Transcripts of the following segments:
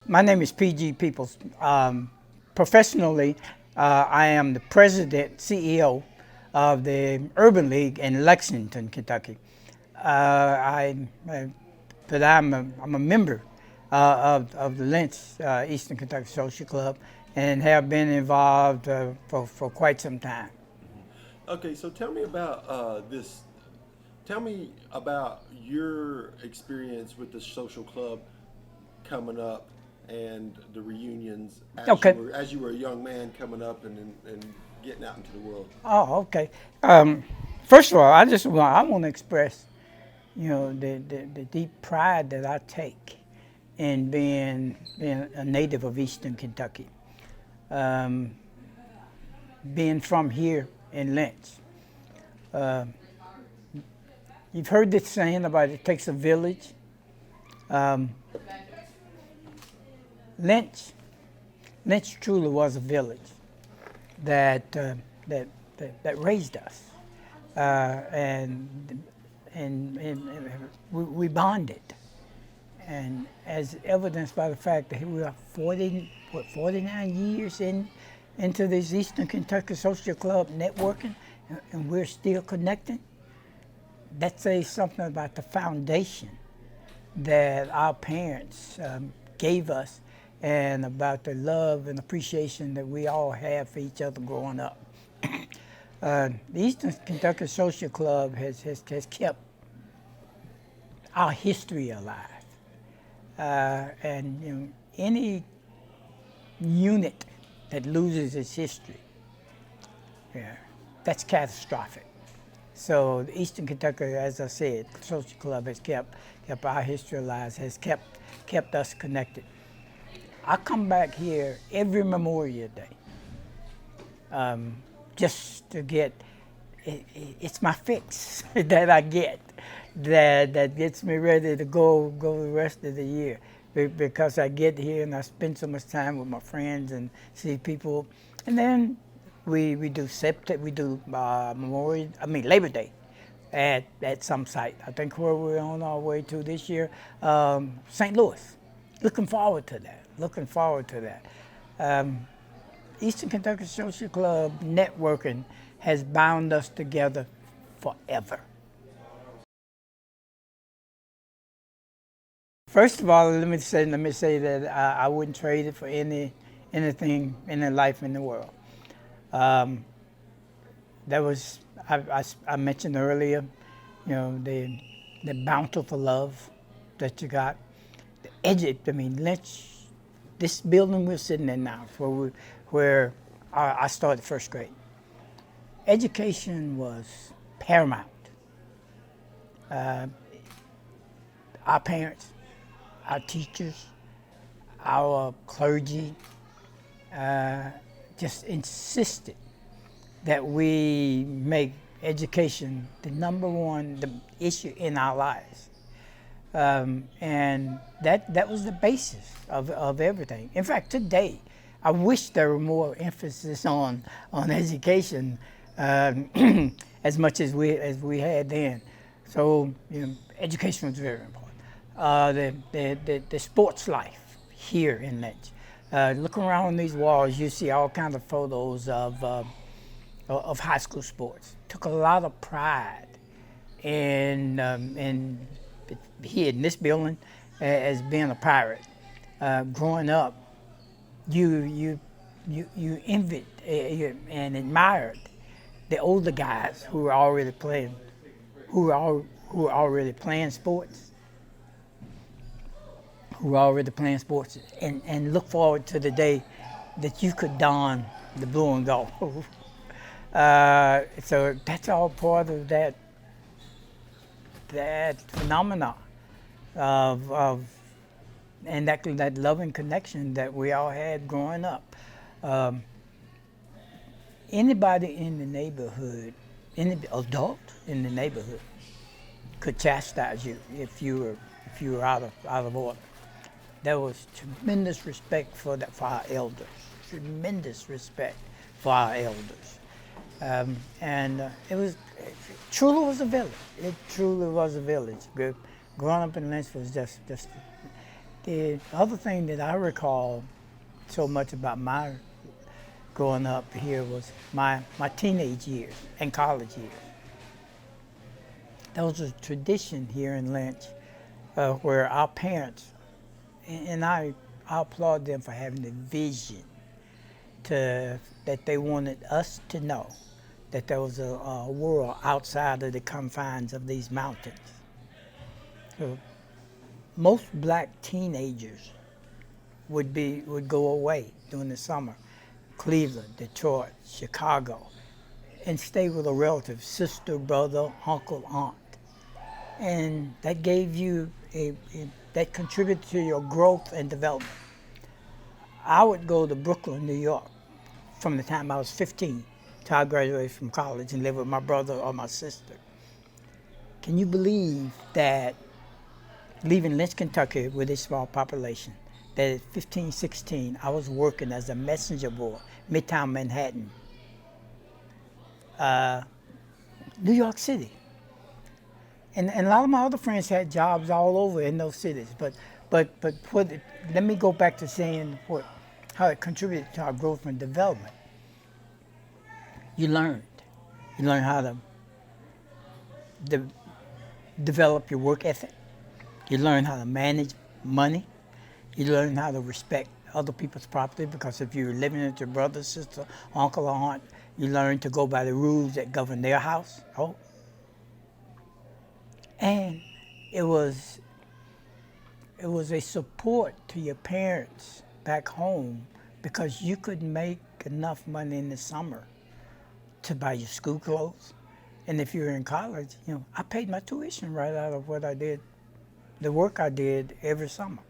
My name is P.G. Peeples. Professionally, I am the president, CEO of the Urban League in Lexington, Kentucky. But I'm a member of the Lynch Eastern Kentucky Social Club and have been involved for quite some time. Okay, so tell me about this. Tell me about your experience with the social club coming up and the reunions Okay. as you were a young man coming up and getting out into the world. Oh, okay. First of all, I want to express, the deep pride that I take in being a native of Eastern Kentucky, um, being from here in Lynch. Uh, you've heard this saying about it takes a village. Um, Lynch, Lynch truly was a village that that, that raised us, and we bonded. And as evidenced by the fact that we are 49 years into this Eastern Kentucky Social Club networking, and we're still connecting, that says something about the foundation that our parents gave us and about the love and appreciation that we all have for each other growing up. The Eastern Kentucky Social Club has kept our history alive. And any unit that loses its history, yeah, that's catastrophic. So the Eastern Kentucky, as I said, Social Club has kept our history alive, has kept us connected. I come back here every Memorial Day, just to get. It's my fix that I get, that gets me ready to go the rest of the year, because I get here and I spend so much time with my friends and see people, and then we do Memorial, Labor Day, at some site. I think where we're on our way to this year, St. Louis. Looking forward to that. Looking forward to that. Um, Eastern Kentucky Social Club networking has bound us together forever. First of all, let me say that I wouldn't trade it for anything, any life in the world. Um, that was I mentioned earlier, the bountiful love that you got. Lynch, this building we're sitting in now, where I started first grade. Education was paramount. Uh, our parents, our teachers, our clergy uh, just insisted that we make education the number one issue in our lives. And that was the basis of everything. In fact, today, I wish there were more emphasis on education, as much as we had then. So education was very important. The sports life here in Lynch. Look around these walls, you see all kinds of photos of high school sports. Took a lot of pride in here in this building as being a pirate. Growing up, you envied and admired the older guys who were already playing sports, and look forward to the day that you could don the blue and gold. So that's all part of that phenomena of and that loving connection that we all had growing up. Um, Anybody in the neighborhood, any adult in the neighborhood, could chastise you if you were out of order. There was tremendous respect for our elders. Tremendous respect for our elders. And it truly was a village. It truly was a village. Growing up in Lynch was just The other thing that I recall so much about my growing up here was my teenage years and college years. There was a tradition here in Lynch where our parents, and I applaud them for having the vision that they wanted us to know that there was a world outside of the confines of these mountains. So most black teenagers would go away during the summer, Cleveland, Detroit, Chicago, and stay with a relative, sister, brother, uncle, aunt. And that gave you that contributed to your growth and development. I would go to Brooklyn, New York, from the time I was 15 till I graduated from college and live with my brother or my sister. Can you believe that leaving Lynch, Kentucky with a small population, that at 15, 16, I was working as a messenger boy, Midtown Manhattan, New York City. And a lot of my other friends had jobs all over in those cities. But let me go back to saying how it contributed to our growth and development. You learned. You learned how to develop your work ethic. You learn how to manage money. You learn how to respect other people's property, because if you're living with your brother, sister, uncle, or aunt, you learn to go by the rules that govern their house. Oh. And it was a support to your parents back home, because you couldn't make enough money in the summer to buy your school clothes. And if you were in college, I paid my tuition right out of what I did, the work I did every summer.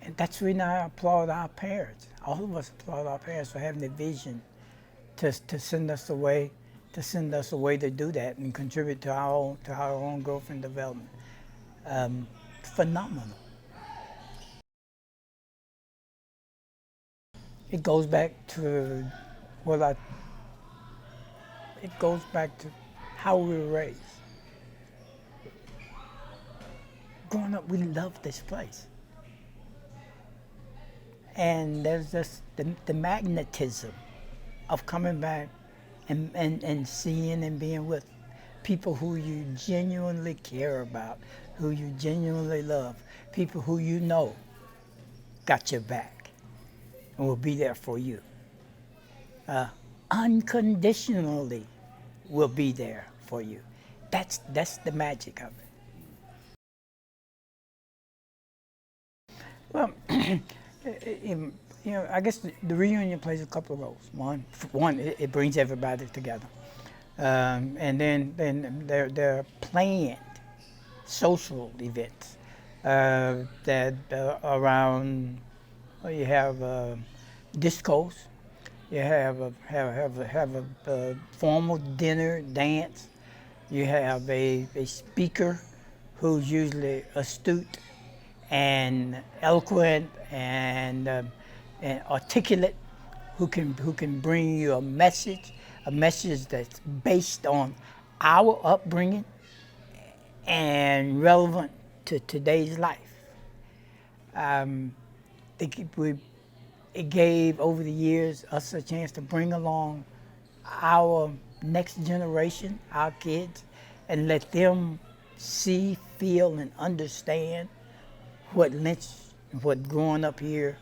And that's the reason I applaud our parents. All of us applaud our parents for having the vision to send us away, to do that and contribute to our own growth and development. Phenomenal. It goes back to how we were raised. Growing up, we loved this place. And there's just the magnetism of coming back and seeing and being with people who you genuinely care about, who you genuinely love, people who you know got your back and will be there for you. Unconditionally will be there for you. That's the magic of it. Well, I guess the reunion plays a couple of roles. One, it brings everybody together, and then there are planned social events that around. Well, you have discos, you have a formal dinner, dance. You have a speaker who's usually astute and eloquent and articulate, who can bring you a message that's based on our upbringing and relevant to today's life. It gave, over the years, us a chance to bring along our next generation, our kids, and let them see, feel, and understand what Lynch, what growing up here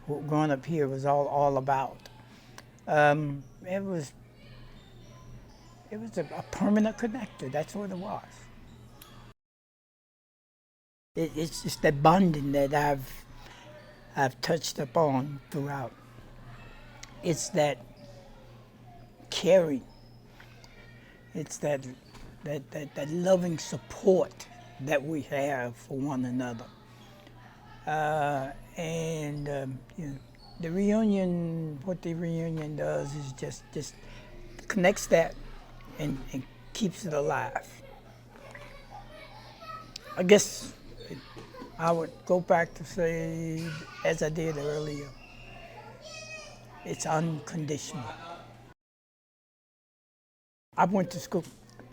was all about. It was a permanent connector. That's what it was. It's just that bonding that I've touched upon throughout. It's that caring. It's that loving support that we have for one another. The reunion, what the reunion does is just connects that and keeps it alive. I guess I would go back to say, as I did earlier, it's unconditional. I went to school.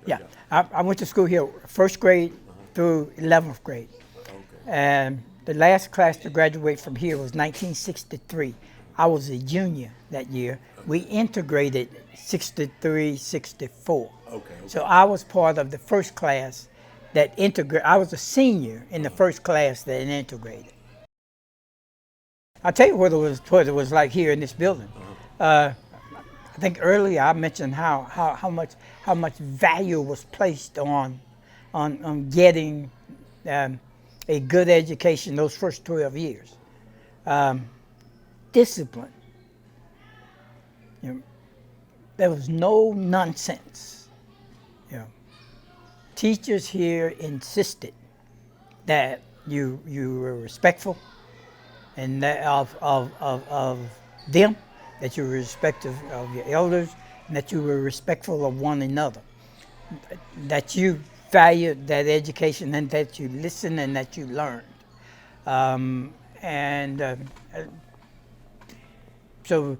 Yeah, I went to school here, first grade through 11th grade. And the last class to graduate from here was 1963. I was a junior that year. We integrated 63, 64. So I was part of the first class that integrated. I was a senior in the first class that integrated. I'll tell you what it was like here in this building. I think earlier I mentioned how much value was placed on getting a good education those first 12 years. Discipline. You know, there was no nonsense. You know, teachers here insisted that you were respectful and that of them, that you were respectful of your elders, and that you were respectful of one another, that you valued that education and that you listened and that you learned. So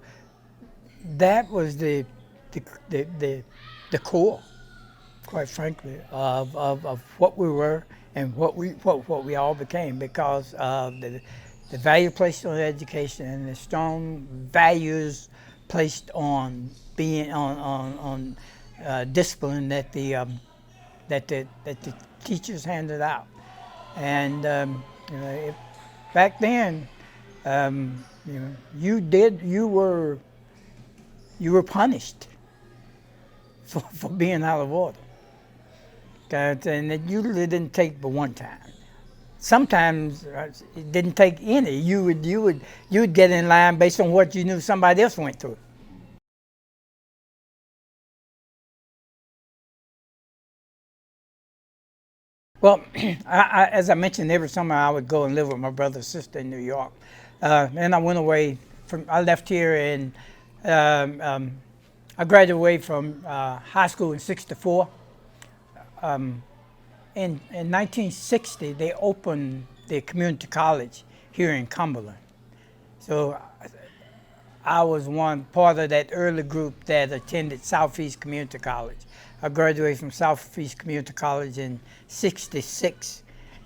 that was the core, quite frankly, of what we were and what we all became, because of the value placed on education and the strong values placed on being on discipline that the teachers handed out. And back then, you were punished for being out of order. And it usually didn't take but one time. Sometimes it didn't take any. You would get in line based on what you knew somebody else went through. Well, as I mentioned, every summer I would go and live with my brother and sister in New York. And I went away I left here and I graduated from high school in '64. In 1960, they opened the community college here in Cumberland. So I was one part of that early group that attended Southeast Community College. I graduated from Southeast Community College in '66.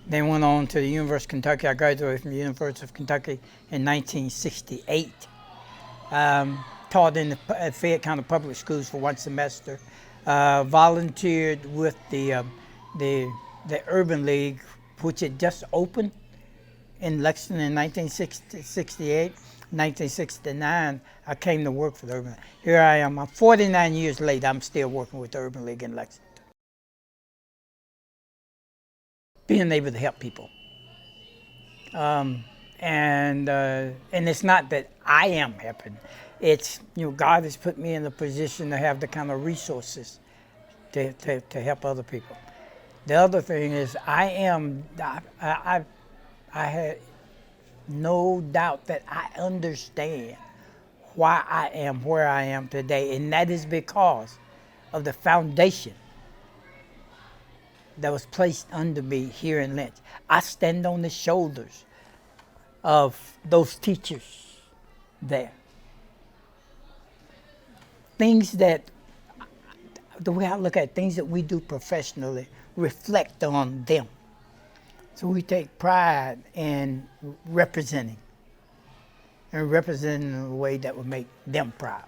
Then went on to the University of Kentucky. I graduated from the University of Kentucky in 1968. Taught in the Fayette County Public Schools for one semester. Volunteered with the Urban League, which had just opened in Lexington in 1968. 1969, I came to work for the Urban League. Here I am. I'm 49 years later. I'm still working with the Urban League in Lexington. Being able to help people. And it's not that I am helping. It's, God has put me in a position to have the kind of resources to help other people. The other thing is I had no doubt that I understand why I am where I am today, and that is because of the foundation that was placed under me here in Lynch. I stand on the shoulders of those teachers there. Things that, the way I look at it, things that we do professionally reflect on them. So we take pride in representing in a way that would make them proud.